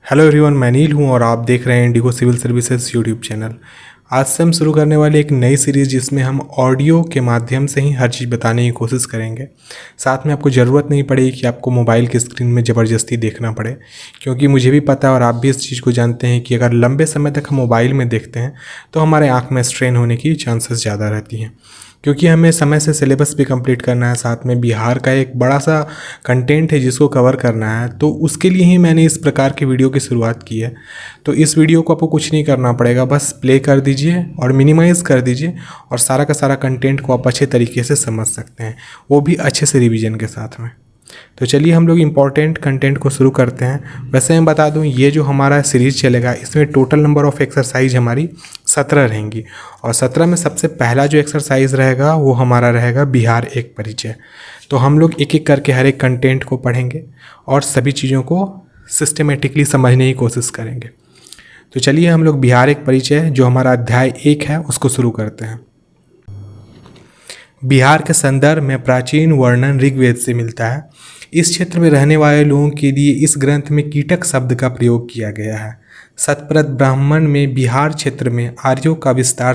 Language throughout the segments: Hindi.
हेलो एवरीवन, मैं नील हूँ और आप देख रहे हैं Indigo civil services YouTube channel. आज से हम शुरू करने वाले एक नई सीरीज़ जिसमें हम ऑडियो के माध्यम से ही हर चीज़ बताने की कोशिश करेंगे। साथ में आपको ज़रूरत नहीं पड़ेगी कि आपको मोबाइल की स्क्रीन में ज़बरदस्ती देखना पड़े, क्योंकि मुझे भी पता है और आप भी इस चीज़ को जानते हैं कि अगर लंबे समय तक हम मोबाइल में देखते हैं तो हमारे आँख में स्ट्रेन होने की चांसेस ज़्यादा रहती हैं। क्योंकि हमें समय से सिलेबस भी कंप्लीट करना है, साथ में बिहार का एक बड़ा सा कंटेंट है जिसको कवर करना है, तो उसके लिए ही मैंने इस प्रकार की वीडियो की शुरुआत की है। तो इस वीडियो को आपको कुछ नहीं करना पड़ेगा, बस प्ले कर दीजिए और मिनिमाइज़ कर दीजिए और सारा का सारा कंटेंट को आप अच्छे तरीके से समझ सकते हैं, वो भी अच्छे से रिवीजन के साथ में। तो चलिए हम लोग इम्पॉर्टेंट कंटेंट को शुरू करते हैं। वैसे मैं बता दूं, ये जो हमारा सीरीज़ चलेगा इसमें टोटल नंबर ऑफ़ एक्सरसाइज हमारी 17 रहेंगी और 17 में सबसे पहला जो एक्सरसाइज रहेगा वो हमारा रहेगा बिहार एक परिचय। तो हम लोग एक एक करके हर एक कंटेंट को पढ़ेंगे और सभी चीज़ों को सिस्टमेटिकली समझने की कोशिश करेंगे। तो चलिए हम लोग बिहार एक परिचय जो हमारा अध्याय 1 है उसको शुरू करते हैं। बिहार के संदर्भ में प्राचीन वर्णन ऋग्वेद से मिलता है। इस क्षेत्र में रहने वाले लोगों के लिए इस ग्रंथ में कीटक शब्द का प्रयोग किया गया है। सतप्रत ब्राह्मण में बिहार क्षेत्र में आर्यों का विस्तार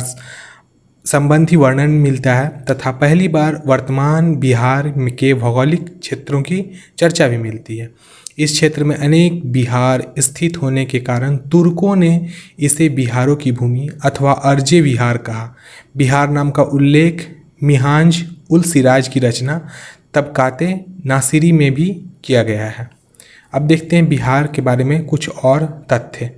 संबंधी वर्णन मिलता है तथा पहली बार वर्तमान बिहार के भौगोलिक क्षेत्रों की चर्चा भी मिलती है। इस क्षेत्र में अनेक बिहार स्थित होने के कारण तुर्कों ने इसे बिहारों की भूमि अथवा अर्जे बिहार कहा। बिहार नाम का उल्लेख मिहांज उल सिराज की रचना तबकाते नासिरी में भी किया गया है। अब देखते हैं बिहार के बारे में कुछ और तथ्य।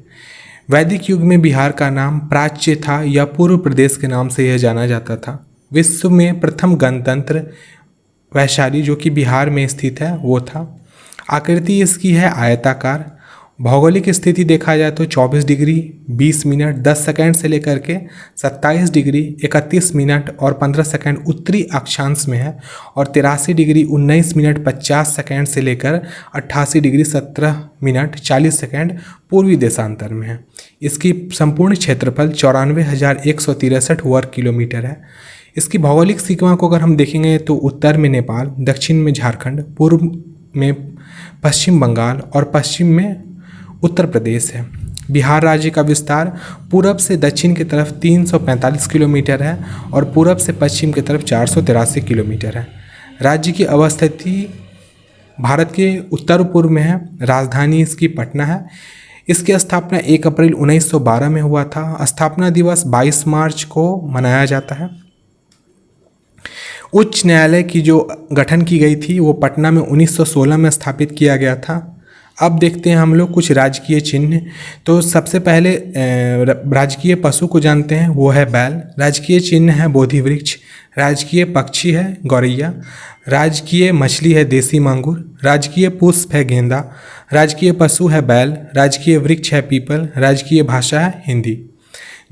वैदिक युग में बिहार का नाम प्राच्य था या पूर्व प्रदेश के नाम से यह जाना जाता था। विश्व में प्रथम गणतंत्र वैशाली जो कि बिहार में स्थित है वो था। आकृति इसकी है आयताकार। भौगोलिक स्थिति देखा जाए तो 24 डिग्री 20 मिनट 10 सेकंड से लेकर के 27 डिग्री 31 मिनट और 15 सेकंड उत्तरी अक्षांश में है और 83 डिग्री 19 मिनट 50 सेकंड से लेकर 88 डिग्री 17 मिनट 40 सेकंड पूर्वी देशांतर में है। इसकी संपूर्ण क्षेत्रफल 94,163 वर्ग किलोमीटर है। इसकी भौगोलिक सीमा को अगर हम देखेंगे तो उत्तर में नेपाल, दक्षिण में झारखंड, पूर्व में पश्चिम बंगाल और पश्चिम में उत्तर प्रदेश है। बिहार राज्य का विस्तार पूरब से दक्षिण की तरफ 345 किलोमीटर है और पूरब से पश्चिम की तरफ 483 किलोमीटर है। राज्य की अवस्थिति भारत के उत्तर पूर्व में है। राजधानी इसकी पटना है। इसकी स्थापना 1 अप्रैल 1912 में हुआ था। स्थापना दिवस 22 मार्च को मनाया जाता है। उच्च न्यायालय की जो गठन की गई थी वो पटना में 1916 में स्थापित किया गया था। अब देखते हैं हम लोग कुछ राजकीय चिन्ह। तो सबसे पहले राजकीय पशु को जानते हैं, वो है बैल। राजकीय चिन्ह है बोधि वृक्ष। राजकीय पक्षी है गौरैया। राजकीय मछली है देसी मांगुर। राजकीय पुष्प है गेंदा। राजकीय पशु है बैल। राजकीय वृक्ष है पीपल। राजकीय भाषा है हिंदी।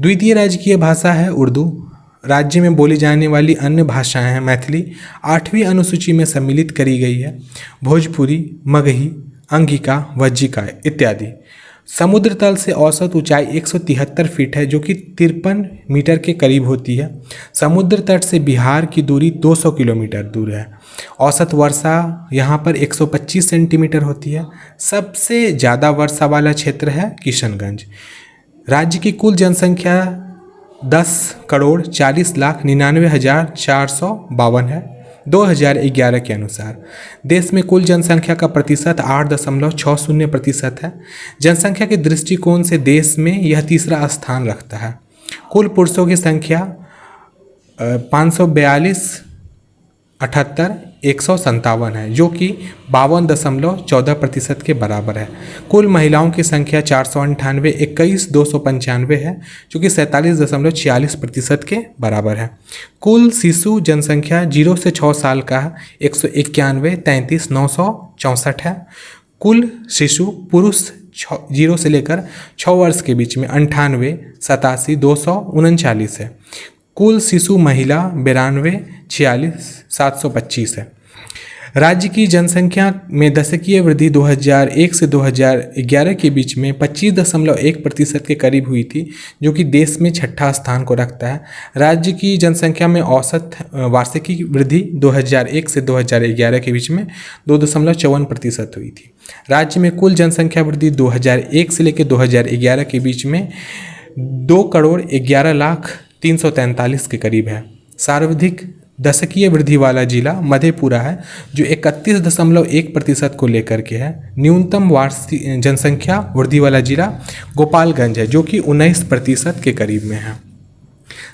द्वितीय राजकीय भाषा है उर्दू। राज्य में बोली जाने वाली अन्य भाषाएं हैं मैथिली 8वीं अनुसूची में सम्मिलित करी गई है, भोजपुरी, मगही, अंगिका, वज्जिका इत्यादि। समुद्र तल से औसत ऊंचाई 173 फीट है जो कि 53 मीटर के करीब होती है। समुद्र तट से बिहार की दूरी 200 किलोमीटर दूर है। औसत वर्षा यहाँ पर 125 सेंटीमीटर होती है। सबसे ज़्यादा वर्षा वाला क्षेत्र है किशनगंज। राज्य की कुल जनसंख्या 10,40,99,452 है 2011 के अनुसार। देश में कुल जनसंख्या का प्रतिशत 8.60% है। जनसंख्या के दृष्टिकोण से देश में यह तीसरा स्थान रखता है। कुल पुरुषों की संख्या 542,78,157 है जो कि 52.14% के बराबर है। कुल महिलाओं की संख्या 498,21,295 है जो कि 47.46% के बराबर है। कुल शिशु जनसंख्या 0 से 6 साल का 191,33,964 है। कुल शिशु पुरुष 0 से लेकर 6 वर्ष के बीच में 98,87,239 है। कुल शिशु महिला 92,46,725 है। राज्य की जनसंख्या में दशकीय वृद्धि 2001 से 2011 के बीच में 25.1% के करीब हुई थी, जो कि देश में छठा स्थान को रखता है। राज्य की जनसंख्या में औसत वार्षिक वृद्धि 2001 से 2011 के बीच में 2.54% हुई थी। राज्य में कुल जनसंख्या वृद्धि 2001 से लेकर 2011 के बीच में 2,11,03,43 के करीब है। सर्वाधिक दशकीय वृद्धि वाला जिला मधेपुरा है, जो 31.1% को लेकर के है। न्यूनतम वार्षिक जनसंख्या वृद्धि वाला जिला गोपालगंज है, जो कि 19% के करीब में है।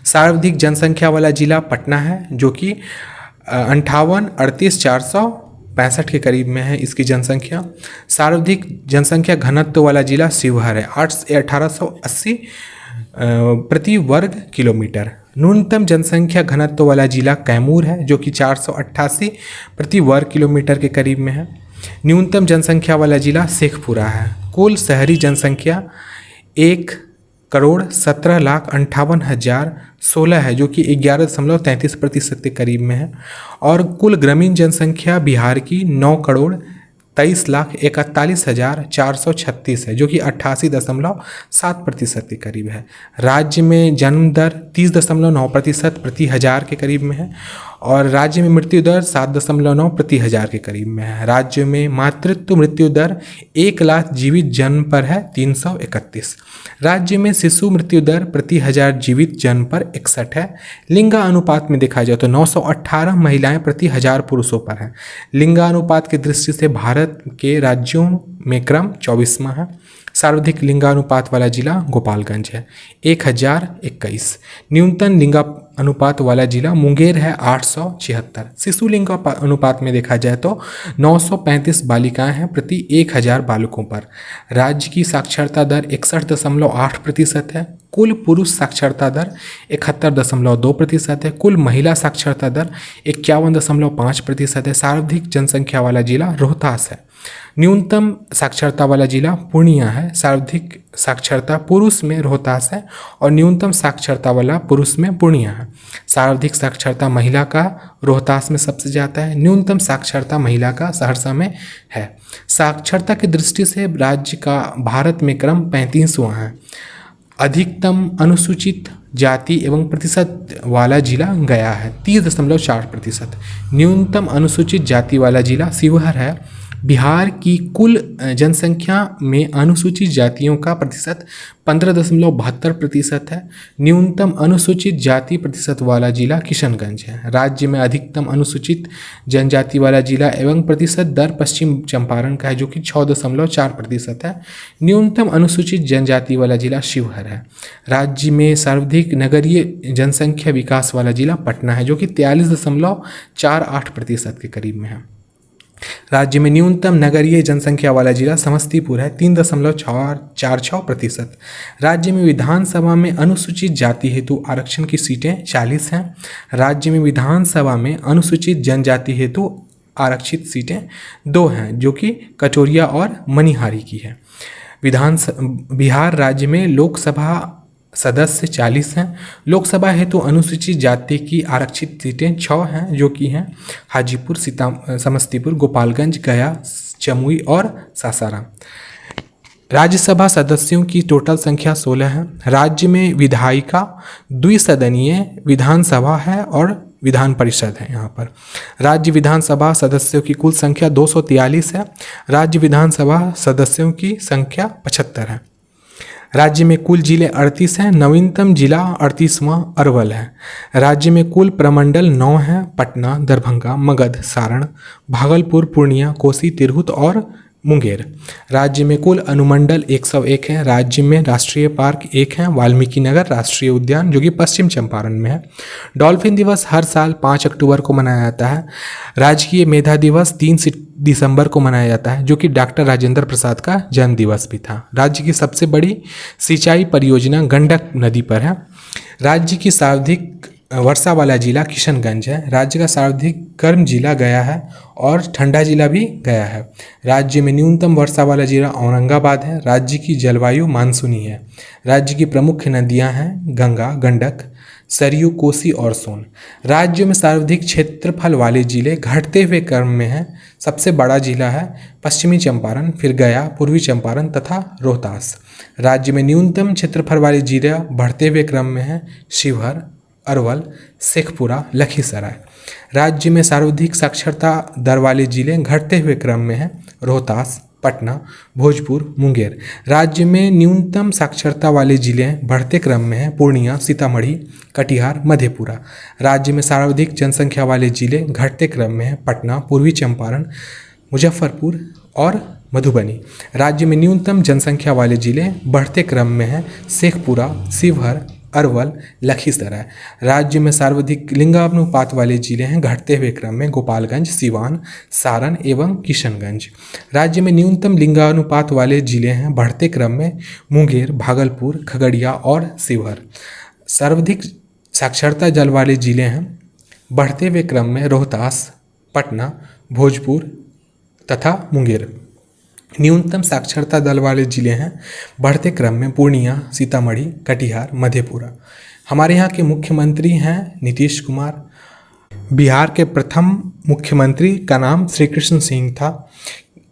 सर्वाधिक जनसंख्या वाला जिला पटना है, जो कि 58,38,465 के करीब में है इसकी जनसंख्या। सर्वाधिक जनसंख्या घनत्व वाला जिला शिवहर है, 1880 प्रति वर्ग किलोमीटर। न्यूनतम जनसंख्या घनत्व वाला जिला कैमूर है, जो कि 488 प्रति वर्ग किलोमीटर के करीब में है। न्यूनतम जनसंख्या वाला जिला शेखपुरा है। कुल शहरी जनसंख्या 1,17,58,016 है, जो कि 11.33% के करीब में है। और कुल ग्रामीण जनसंख्या बिहार की 9,23,41,436 है, जो कि 88.7% के करीब है। राज्य में जन्म दर 30.9% प्रति हजार के करीब में है, और राज्य में मृत्यु दर 7.9 प्रति हजार के करीब में है। राज्य में मातृत्व मृत्यु दर 1 लाख जीवित जन्म पर है 331। राज्य में शिशु मृत्यु दर प्रति हजार जीवित जन्म पर 61 है। लिंगानुपात में देखा जाए तो 918 महिलाएं प्रति हजार पुरुषों पर है। लिंगानुपात की दृष्टि से भारत के राज्यों में क्रम 24वां है। सर्वाधिक लिंगानुपात वाला जिला गोपालगंज है, 1021। न्यूनतम लिंगानुपात वाला जिला मुंगेर है, 876। शिशु लिंगानुपात में देखा जाए तो 935 बालिकाएं हैं प्रति 1000 बालकों पर। राज्य की साक्षरता दर 61.8% है। कुल पुरुष साक्षरता दर 71.2% है। कुल महिला साक्षरता दर 51.5% है। सर्वाधिक जनसंख्या वाला जिला रोहतास है। न्यूनतम साक्षरता वाला जिला पूर्णिया है। सर्वाधिक साक्षरता पुरुष में रोहतास है, और न्यूनतम साक्षरता वाला पुरुष में पूर्णिया है। सर्वाधिक साक्षरता महिला का रोहतास में सबसे ज़्यादा है। न्यूनतम साक्षरता महिला का सहरसा में है। साक्षरता की दृष्टि से राज्य का भारत में क्रम 35वां है। अधिकतम अनुसूचित जाति एवं प्रतिशत वाला जिला गया है, 30.4%। न्यूनतम अनुसूचित जाति वाला जिला शिवहर है। बिहार की कुल जनसंख्या में अनुसूचित जातियों का प्रतिशत 15.72% है। न्यूनतम अनुसूचित जाति प्रतिशत वाला जिला किशनगंज है। राज्य में अधिकतम अनुसूचित जनजाति वाला जिला एवं प्रतिशत दर पश्चिम चंपारण का है, जो कि 6.4% है। न्यूनतम अनुसूचित जनजाति वाला जिला शिवहर है। राज्य में सर्वाधिक नगरीय जनसंख्या विकास वाला जिला पटना है, जो कि 43.48% के करीब में है। राज्य में न्यूनतम नगरीय जनसंख्या वाला जिला समस्तीपुर है, 3.46%। राज्य में विधानसभा में अनुसूचित जाति हेतु आरक्षण की सीटें 40 हैं। राज्य में विधानसभा में अनुसूचित जनजाति हेतु आरक्षित सीटें 2 हैं, जो कि कचौरिया और मनिहारी की है। बिहार राज्य में लोकसभा सदस्य 40 हैं। लोकसभा हेतु अनुसूचित जाति की आरक्षित सीटें 6 हैं, जो कि हैं हाजीपुर, समस्तीपुर, गोपालगंज, गया, जमुई और सासाराम। राज्यसभा सदस्यों की टोटल संख्या 16 है। राज्य में विधायिका द्विसदनीय विधानसभा है और विधान परिषद है। यहाँ पर राज्य विधानसभा सदस्यों की कुल संख्या 243 है। राज्य विधानसभा सदस्यों की संख्या 75 है। राज्य में कुल जिले 38 हैं। नवीनतम जिला 38वां अरवल है। राज्य में कुल प्रमंडल 9 हैं। पटना, दरभंगा, मगध, सारण, भागलपुर, पूर्णिया, कोसी, तिरहुत और मुंगेर। राज्य में कुल अनुमंडल 101 हैं। राज्य में राष्ट्रीय पार्क 1 है, वाल्मीकि नगर राष्ट्रीय उद्यान, जो कि पश्चिम चंपारण में है। डॉल्फिन दिवस हर साल 5 अक्टूबर को मनाया जाता है। राजकीय मेधा दिवस 3 दिसंबर को मनाया जाता है, जो कि डॉक्टर राजेंद्र प्रसाद का जन्म दिवस भी था। राज्य की सबसे बड़ी सिंचाई परियोजना गंडक नदी पर है। राज्य की सर्वाधिक वर्षा वाला जिला किशनगंज है। राज्य का सर्वाधिक गर्म जिला गया है और ठंडा जिला भी गया है। राज्य में न्यूनतम वर्षा वाला जिला औरंगाबाद है। राज्य की जलवायु मानसूनी है। राज्य की प्रमुख नदियां हैं गंगा, गंडक, सरयू, कोसी और सोन। राज्य में सर्वाधिक क्षेत्रफल वाले जिले घटते हुए क्रम में हैं। सबसे बड़ा जिला है पश्चिमी चंपारण, फिर गया, पूर्वी चंपारण तथा रोहतास। राज्य में न्यूनतम क्षेत्रफल वाले जिले बढ़ते हुए क्रम में हैं शिवहर, अरवल, शेखपुरा, लखीसराय। राज्य में सर्वाधिक साक्षरता दर वाले जिले घटते हुए क्रम में हैं रोहतास, पटना, भोजपुर, मुंगेर। राज्य में न्यूनतम साक्षरता वाले जिले बढ़ते क्रम में हैं पूर्णिया, सीतामढ़ी, कटिहार, मधेपुरा। राज्य में सर्वाधिक जनसंख्या वाले जिले घटते क्रम में हैं पटना, पूर्वी चंपारण, मुजफ्फरपुर और मधुबनी। राज्य में न्यूनतम जनसंख्या वाले जिले बढ़ते क्रम में हैं शेखपुरा, शिवहर, अरवल, लखीसराय। राज्य में सर्वाधिक लिंगानुपात वाले जिले हैं घटते हुए क्रम में गोपालगंज, सिवान, सारण एवं किशनगंज। राज्य में न्यूनतम लिंगानुपात वाले जिले हैं बढ़ते क्रम में मुंगेर, भागलपुर, खगड़िया और शिवहर। सर्वाधिक साक्षरता दर वाले जिले हैं बढ़ते हुए क्रम में रोहतास, पटना, भोजपुर तथा मुंगेर। न्यूनतम साक्षरता दर वाले जिले हैं बढ़ते क्रम में पूर्णिया, सीतामढ़ी, कटिहार, मधेपुरा। हमारे यहाँ के मुख्यमंत्री हैं नीतीश कुमार। बिहार के प्रथम मुख्यमंत्री का नाम श्री कृष्ण सिंह था।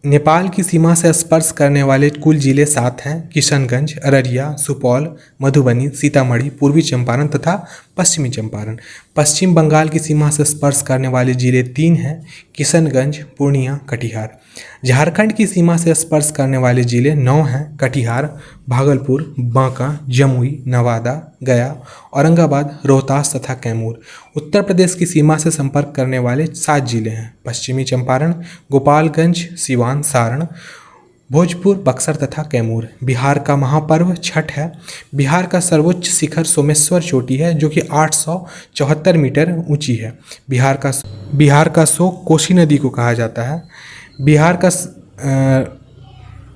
नेपाल की सीमा से स्पर्श करने वाले कुल जिले 7 हैं: किशनगंज, अररिया, सुपौल, मधुबनी, सीतामढ़ी, पूर्वी चंपारण तथा पश्चिमी चंपारण। पश्चिम बंगाल की सीमा से स्पर्श करने वाले जिले 3 हैं: किशनगंज, पूर्णिया, कटिहार। झारखंड की सीमा से स्पर्श करने वाले जिले 9 हैं: कटिहार, भागलपुर, बांका, जमुई, नवादा, गया, औरंगाबाद, रोहतास तथा कैमूर। उत्तर प्रदेश की सीमा से संपर्क करने वाले 7 जिले हैं: पश्चिमी चंपारण, गोपालगंज, सिवान, सारण, भोजपुर, बक्सर तथा कैमूर। बिहार का महापर्व छठ है। बिहार का सर्वोच्च शिखर सोमेश्वर चोटी है जो कि 874 मीटर ऊंची है। बिहार का शोक कोसी नदी को कहा जाता है। बिहार का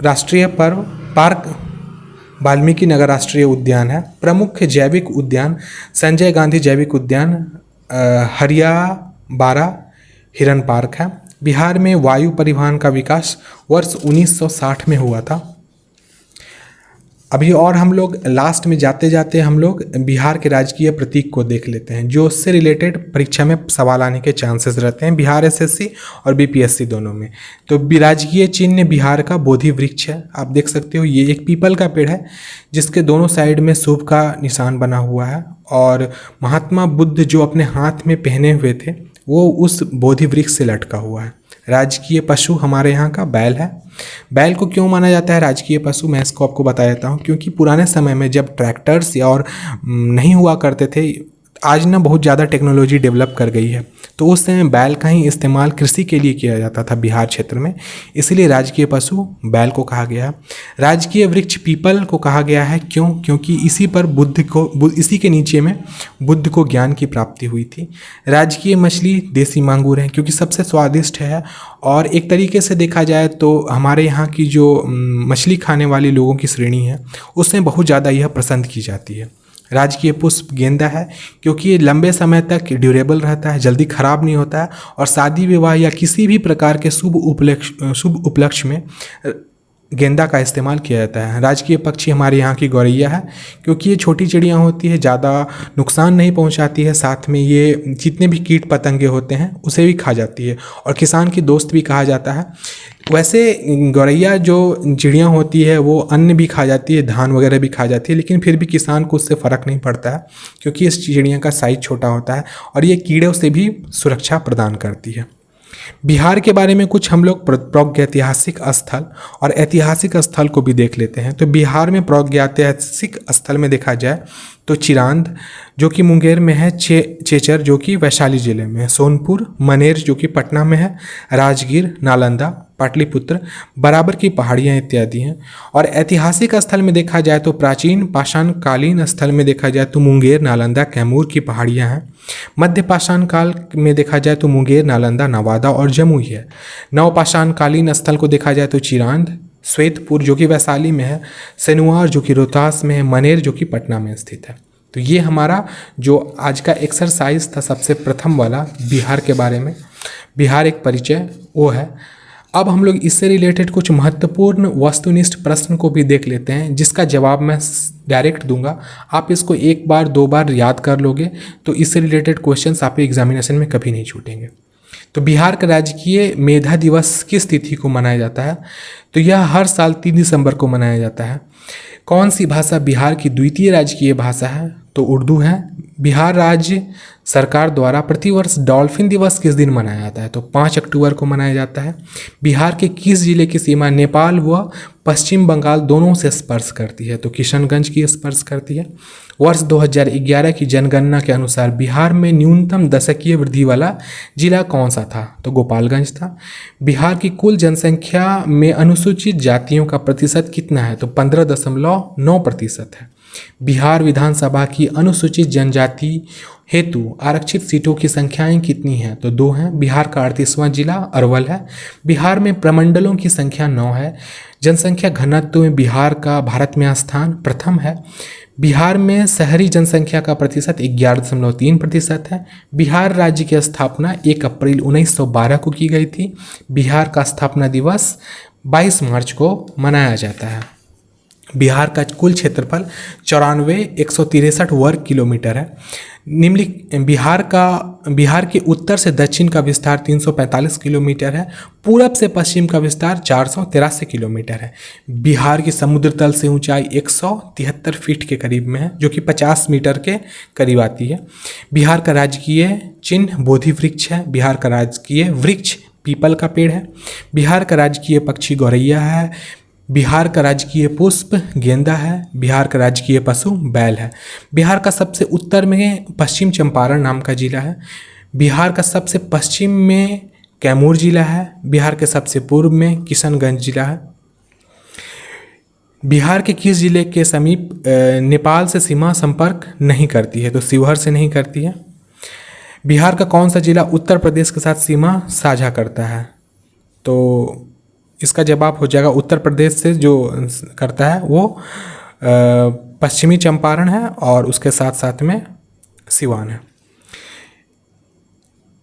राष्ट्रीय पार्क वाल्मीकि नगर राष्ट्रीय उद्यान है। प्रमुख जैविक उद्यान संजय गांधी जैविक उद्यान, हरियाबारा हिरन पार्क है। बिहार में वायु परिवहन का विकास वर्ष 1960 में हुआ था। अभी और हम लोग लास्ट में जाते जाते हम लोग बिहार के राजकीय प्रतीक को देख लेते हैं जो उससे रिलेटेड परीक्षा में सवाल आने के चांसेस रहते हैं बिहार एसएससी और बीपीएससी दोनों में। तो राजकीय चिन्ह बिहार का बोधि वृक्ष है। आप देख सकते हो ये एक पीपल का पेड़ है जिसके दोनों साइड में शुभ का निशान बना हुआ है और महात्मा बुद्ध जो अपने हाथ में पहने हुए थे वो उस बोधि वृक्ष से लटका हुआ है। राजकीय पशु हमारे यहाँ का बैल है। बैल को क्यों माना जाता है राजकीय पशु, मैं इसको आपको बता देता हूँ। क्योंकि पुराने समय में जब ट्रैक्टर्स या और नहीं हुआ करते थे, आज ना बहुत ज़्यादा टेक्नोलॉजी डेवलप कर गई है, तो उस समय बैल का ही इस्तेमाल कृषि के लिए किया जाता था बिहार क्षेत्र में, इसलिए राजकीय पशु बैल को कहा गया है। राजकीय वृक्ष पीपल को कहा गया है क्योंकि इसी के नीचे में बुद्ध को ज्ञान की प्राप्ति हुई थी। राजकीय मछली देसी मांगूर है क्योंकि सबसे स्वादिष्ट है और एक तरीके से देखा जाए तो हमारे यहाँ की जो मछली खाने वाले लोगों की श्रेणी है उसमें बहुत ज़्यादा यह पसंद की जाती है। राजकीय पुष्प गेंदा है क्योंकि ये लंबे समय तक ड्यूरेबल रहता है, जल्दी खराब नहीं होता है और शादी विवाह या किसी भी प्रकार के शुभ उपलक्ष्य में गेंदा का इस्तेमाल किया जाता है। राजकीय पक्षी हमारे यहाँ की गौरैया है क्योंकि ये छोटी चिड़िया होती है, ज़्यादा नुकसान नहीं पहुँचाती है, साथ में ये जितने भी कीट पतंगे होते हैं उसे भी खा जाती है और किसान की दोस्त भी कहा जाता है। वैसे गौरैया जो चिड़िया होती है वो अन्न भी खा जाती है, धान वगैरह भी खा जाती है, लेकिन फिर भी किसान को उससे फ़र्क नहीं पड़ता है क्योंकि इस चिड़िया का साइज़ छोटा होता है और ये कीड़ों से भी सुरक्षा प्रदान करती है। बिहार के बारे में कुछ हम लोग प्रागैतिहासिक स्थल और ऐतिहासिक स्थल को भी देख लेते हैं। तो बिहार में प्रागैतिहासिक स्थल में देखा जाए तो चिरांद जो कि मुंगेर में है, चेचर जो कि वैशाली जिले में है, सोनपुर, मनेर जो कि पटना में है, राजगीर, नालंदा, पाटलिपुत्र, बराबर की पहाड़ियाँ इत्यादि हैं। और ऐतिहासिक स्थल में देखा जाए तो प्राचीन पाषाणकालीन स्थल में देखा जाए तो मुंगेर, नालंदा, कैमूर की पहाड़ियाँ हैं। मध्य पाषाण काल में देखा जाए तो मुंगेर, नालंदा, नवादा और जमुई है। नवपाषाणकालीन स्थल को देखा जाए तो चिरांद, श्वेतपुर जो कि वैशाली में है, सेनुआर जो कि रोहतास में है, मनेर जो कि पटना में स्थित है। तो ये हमारा जो आज का एक्सरसाइज था सबसे प्रथम वाला बिहार के बारे में, बिहार एक परिचय वो है। अब हम लोग इससे रिलेटेड कुछ महत्वपूर्ण वस्तुनिष्ठ प्रश्न को भी देख लेते हैं, जिसका जवाब मैं डायरेक्ट दूंगा। आप इसको एक बार दो बार याद कर लोगे तो इससे रिलेटेड क्वेश्चंस आपके एग्जामिनेशन में कभी नहीं छूटेंगे। तो बिहार का राजकीय मेधा दिवस किस तिथि को मनाया जाता है? तो यह हर साल 3 दिसंबर को मनाया जाता है। कौन सी भाषा बिहार की द्वितीय राजकीय भाषा है? तो उर्दू है। बिहार राज्य सरकार द्वारा प्रतिवर्ष डॉल्फिन दिवस किस दिन मनाया जाता है? तो 5 अक्टूबर को मनाया जाता है। बिहार के किस जिले की सीमा नेपाल व पश्चिम बंगाल दोनों से स्पर्श करती है? तो किशनगंज की स्पर्श करती है। वर्ष 2011 की जनगणना के अनुसार बिहार में न्यूनतम दशकीय वृद्धि वाला जिला कौन सा था? तो गोपालगंज था। बिहार की कुल जनसंख्या में अनुसूचित जातियों का प्रतिशत कितना है? तो 15.9% है। बिहार विधानसभा की अनुसूचित जनजाति हेतु आरक्षित सीटों की संख्याएं कितनी हैं? तो 2 हैं। बिहार का 38वां जिला अरवल है। बिहार में प्रमंडलों की संख्या 9 है। जनसंख्या घनत्व में बिहार का भारत में स्थान प्रथम है। बिहार में शहरी जनसंख्या का प्रतिशत 11.3% है। बिहार राज्य की स्थापना 1 अप्रैल 1912 को की गई थी। बिहार का स्थापना दिवस 22 मार्च को मनाया जाता है। बिहार का कुल क्षेत्रफल 94,163 वर्ग किलोमीटर है। बिहार के उत्तर से दक्षिण का विस्तार 345 किलोमीटर है। पूरब से पश्चिम का विस्तार 483 किलोमीटर है। बिहार की समुद्र तल से ऊंचाई 173 फीट के करीब में है, जो कि 50 मीटर के करीब आती है। बिहार का राजकीय चिन्ह बोधि वृक्ष है। बिहार का राजकीय वृक्ष पीपल का पेड़ है। बिहार का राजकीय पक्षी गौरैया है। बिहार का राजकीय पुष्प गेंदा है। बिहार का राजकीय पशु बैल है। बिहार का सबसे उत्तर में पश्चिम चंपारण नाम का जिला है। बिहार का सबसे पश्चिम में कैमूर जिला है। बिहार के सबसे पूर्व में किशनगंज जिला है। बिहार के किस जिले के समीप नेपाल से सीमा संपर्क नहीं करती है? तो शिवहर से नहीं करती है। बिहार का कौन सा जिला उत्तर प्रदेश के साथ सीमा साझा करता है? तो इसका जवाब हो जाएगा उत्तर प्रदेश से जो करता है वो पश्चिमी चंपारण है और उसके साथ साथ में सिवान है।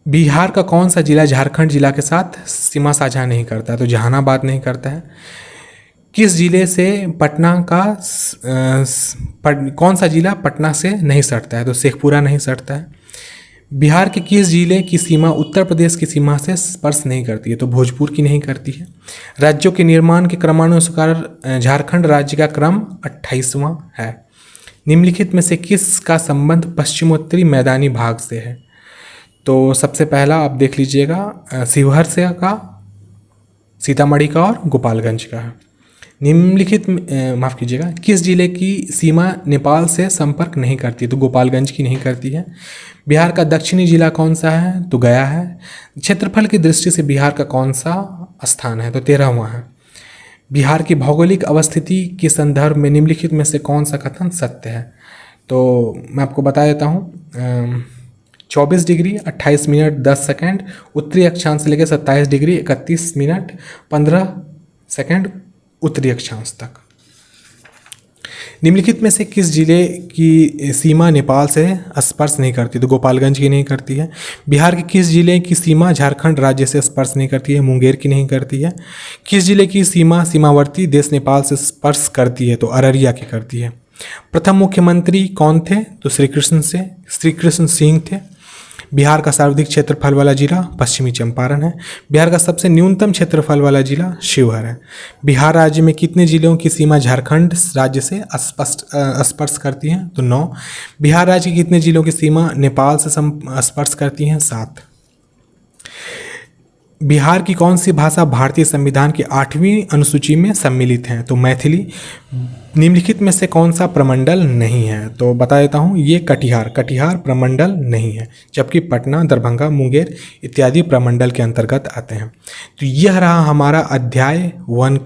बिहार का कौन सा जिला झारखंड जिला के साथ सीमा साझा नहीं करता? तो जहानाबाद नहीं करता है। किस जिले से पटना का कौन सा जिला पटना से नहीं सटता है? तो शेखपुरा नहीं सटता है। बिहार के किस जिले की सीमा उत्तर प्रदेश की सीमा से स्पर्श नहीं करती है? तो भोजपुर की नहीं करती है। राज्यों के निर्माण के क्रमानुसार झारखंड राज्य का क्रम 28वां है। निम्नलिखित में से किस का संबंध पश्चिमोत्तरी मैदानी भाग से है? तो सबसे पहला आप देख लीजिएगा शिवहर से का, सीतामढ़ी का और गोपालगंज का है। निम्नलिखित माफ़ कीजिएगा किस जिले की सीमा नेपाल से संपर्क नहीं करती? तो गोपालगंज की नहीं करती है। बिहार का दक्षिणी जिला कौन सा है? तो गया है। क्षेत्रफल की दृष्टि से बिहार का कौन सा स्थान है? तो 13वां है। बिहार की भौगोलिक अवस्थिति के संदर्भ में निम्नलिखित में से कौन सा कथन सत्य है? तो मैं आपको बता देता हूँ 24 डिग्री 28 मिनट 10 सेकेंड उत्तरी अक्षांश से लेकर 27 डिग्री 31 मिनट 15 सेकेंड उत्तरी अक्षांश तक। निम्नलिखित में से किस जिले की सीमा नेपाल से स्पर्श नहीं करती? तो गोपालगंज की नहीं करती है। बिहार के किस जिले की सीमा झारखंड राज्य से स्पर्श नहीं करती है? मुंगेर की नहीं करती है। किस जिले की सीमा सीमावर्ती देश नेपाल से स्पर्श करती है? तो अररिया की करती है। प्रथम मुख्यमंत्री कौन थे? तो श्री कृष्ण सिंह थे। बिहार का सर्वाधिक क्षेत्रफल वाला जिला पश्चिमी चंपारण है। बिहार का सबसे न्यूनतम क्षेत्रफल वाला जिला शिवहर है। बिहार राज्य में कितने जिलों की सीमा झारखंड राज्य से स्पर्श करती हैं? तो 9। बिहार राज्य के कितने जिलों की सीमा नेपाल से स्पर्श करती हैं? 7। बिहार की कौन सी भाषा भारतीय संविधान की 8वीं अनुसूची में सम्मिलित है? तो मैथिली। निम्नलिखित में से कौन सा प्रमंडल नहीं है? तो बता देता हूँ ये कटिहार प्रमंडल नहीं है, जबकि पटना, दरभंगा, मुंगेर इत्यादि प्रमंडल के अंतर्गत आते हैं। तो यह रहा हमारा अध्याय 1